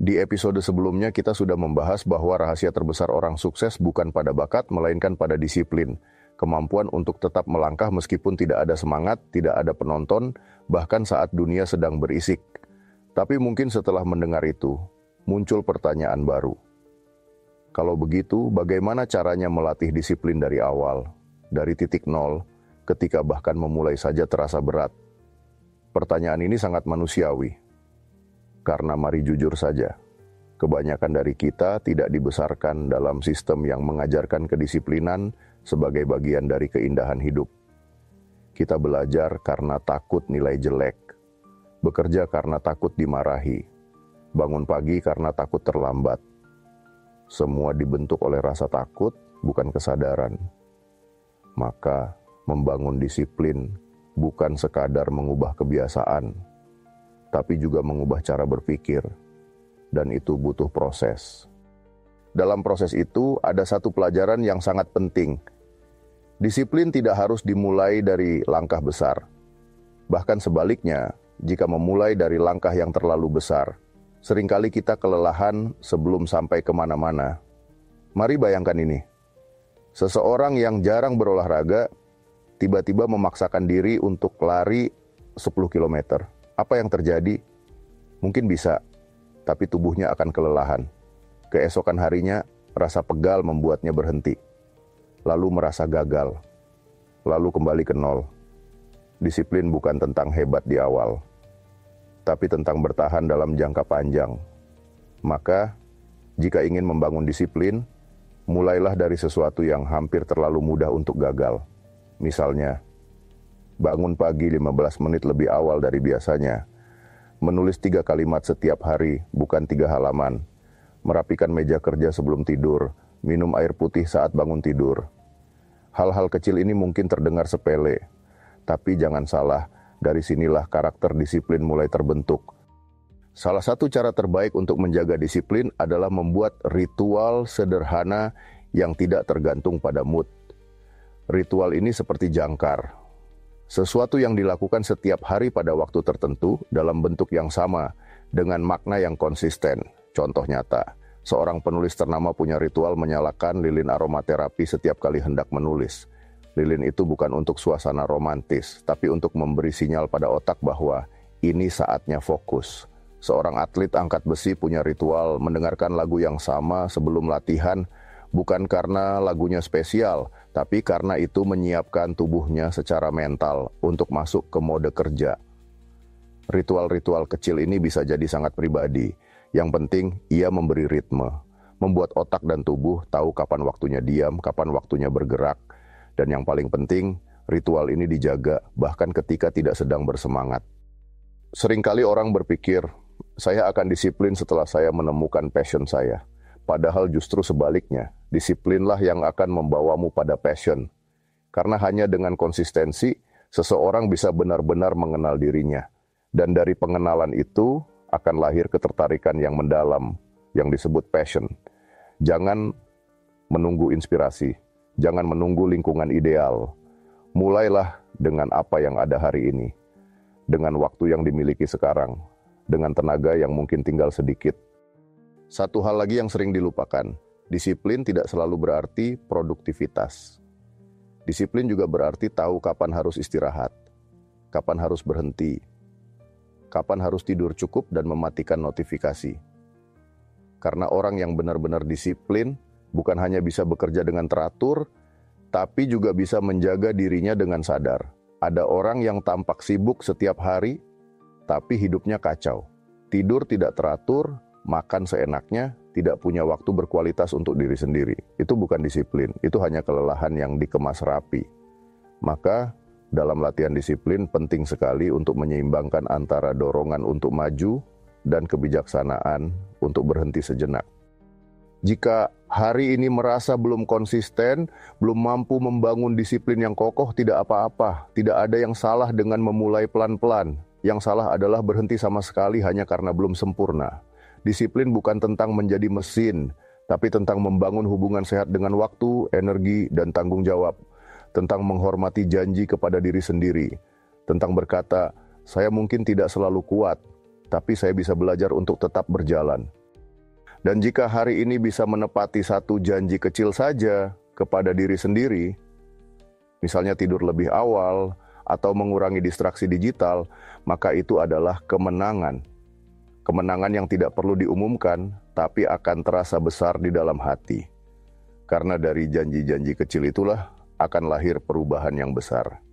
Di episode sebelumnya kita sudah membahas bahwa rahasia terbesar orang sukses bukan pada bakat, melainkan pada disiplin. Kemampuan untuk tetap melangkah meskipun tidak ada semangat, tidak ada penonton, bahkan saat dunia sedang berisik. Tapi mungkin setelah mendengar itu, muncul pertanyaan baru. Kalau begitu, bagaimana caranya melatih disiplin dari awal, dari titik nol, ketika bahkan memulai saja terasa berat? Pertanyaan ini sangat manusiawi. Karena mari jujur saja, kebanyakan dari kita tidak dibesarkan dalam sistem yang mengajarkan kedisiplinan sebagai bagian dari keindahan hidup. Kita belajar karena takut nilai jelek, bekerja karena takut dimarahi, bangun pagi karena takut terlambat. Semua dibentuk oleh rasa takut, bukan kesadaran. Maka, membangun disiplin bukan sekadar mengubah kebiasaan, tapi juga mengubah cara berpikir, dan itu butuh proses. Dalam proses itu, ada satu pelajaran yang sangat penting. Disiplin tidak harus dimulai dari langkah besar. Bahkan sebaliknya, jika memulai dari langkah yang terlalu besar, seringkali kita kelelahan sebelum sampai kemana-mana. Mari bayangkan ini. Seseorang yang jarang berolahraga, tiba-tiba memaksakan diri untuk lari 10 km. Apa yang terjadi? Mungkin bisa, tapi tubuhnya akan kelelahan. Keesokan harinya, rasa pegal membuatnya berhenti. Lalu merasa gagal. Lalu kembali ke nol. Disiplin bukan tentang hebat di awal, tapi tentang bertahan dalam jangka panjang. Maka, jika ingin membangun disiplin, mulailah dari sesuatu yang hampir terlalu mudah untuk gagal. Misalnya, bangun pagi 15 menit lebih awal dari biasanya. Menulis 3 kalimat setiap hari, bukan 3 halaman. Merapikan meja kerja sebelum tidur. Minum air putih saat bangun tidur. Hal-hal kecil ini mungkin terdengar sepele. Tapi jangan salah, dari sinilah karakter disiplin mulai terbentuk. Salah satu cara terbaik untuk menjaga disiplin adalah membuat ritual sederhana yang tidak tergantung pada mood. Ritual ini seperti jangkar. Sesuatu yang dilakukan setiap hari pada waktu tertentu dalam bentuk yang sama dengan makna yang konsisten. Contoh nyata, seorang penulis ternama punya ritual menyalakan lilin aromaterapi setiap kali hendak menulis. Lilin itu bukan untuk suasana romantis, tapi untuk memberi sinyal pada otak bahwa ini saatnya fokus. Seorang atlet angkat besi punya ritual mendengarkan lagu yang sama sebelum latihan, bukan karena lagunya spesial, tapi karena itu menyiapkan tubuhnya secara mental untuk masuk ke mode kerja. Ritual-ritual kecil ini bisa jadi sangat pribadi. Yang penting, ia memberi ritme, membuat otak dan tubuh tahu kapan waktunya diam, kapan waktunya bergerak. Dan yang paling penting, ritual ini dijaga bahkan ketika tidak sedang bersemangat. Seringkali orang berpikir, saya akan disiplin setelah saya menemukan passion saya. Padahal justru sebaliknya, disiplinlah yang akan membawamu pada passion. Karena hanya dengan konsistensi, seseorang bisa benar-benar mengenal dirinya. Dan dari pengenalan itu, akan lahir ketertarikan yang mendalam, yang disebut passion. Jangan menunggu inspirasi, jangan menunggu lingkungan ideal. Mulailah dengan apa yang ada hari ini, dengan waktu yang dimiliki sekarang, dengan tenaga yang mungkin tinggal sedikit. Satu hal lagi yang sering dilupakan, disiplin tidak selalu berarti produktivitas. Disiplin juga berarti tahu kapan harus istirahat, kapan harus berhenti, kapan harus tidur cukup dan mematikan notifikasi. Karena orang yang benar-benar disiplin bukan hanya bisa bekerja dengan teratur, tapi juga bisa menjaga dirinya dengan sadar. Ada orang yang tampak sibuk setiap hari, tapi hidupnya kacau. Tidur tidak teratur, makan seenaknya, tidak punya waktu berkualitas untuk diri sendiri. Itu bukan disiplin, itu hanya kelelahan yang dikemas rapi. Maka, dalam latihan disiplin penting sekali untuk menyeimbangkan antara dorongan untuk maju dan kebijaksanaan untuk berhenti sejenak. Jika hari ini merasa belum konsisten, belum mampu membangun disiplin yang kokoh, tidak apa-apa. Tidak ada yang salah dengan memulai pelan-pelan. Yang salah adalah berhenti sama sekali hanya karena belum sempurna. Disiplin bukan tentang menjadi mesin, tapi tentang membangun hubungan sehat dengan waktu, energi, dan tanggung jawab. Tentang menghormati janji kepada diri sendiri. Tentang berkata, saya mungkin tidak selalu kuat, tapi saya bisa belajar untuk tetap berjalan. Dan jika hari ini bisa menepati satu janji kecil saja kepada diri sendiri, misalnya tidur lebih awal atau mengurangi distraksi digital, maka itu adalah kemenangan. Kemenangan yang tidak perlu diumumkan, tapi akan terasa besar di dalam hati. Karena dari janji-janji kecil itulah akan lahir perubahan yang besar.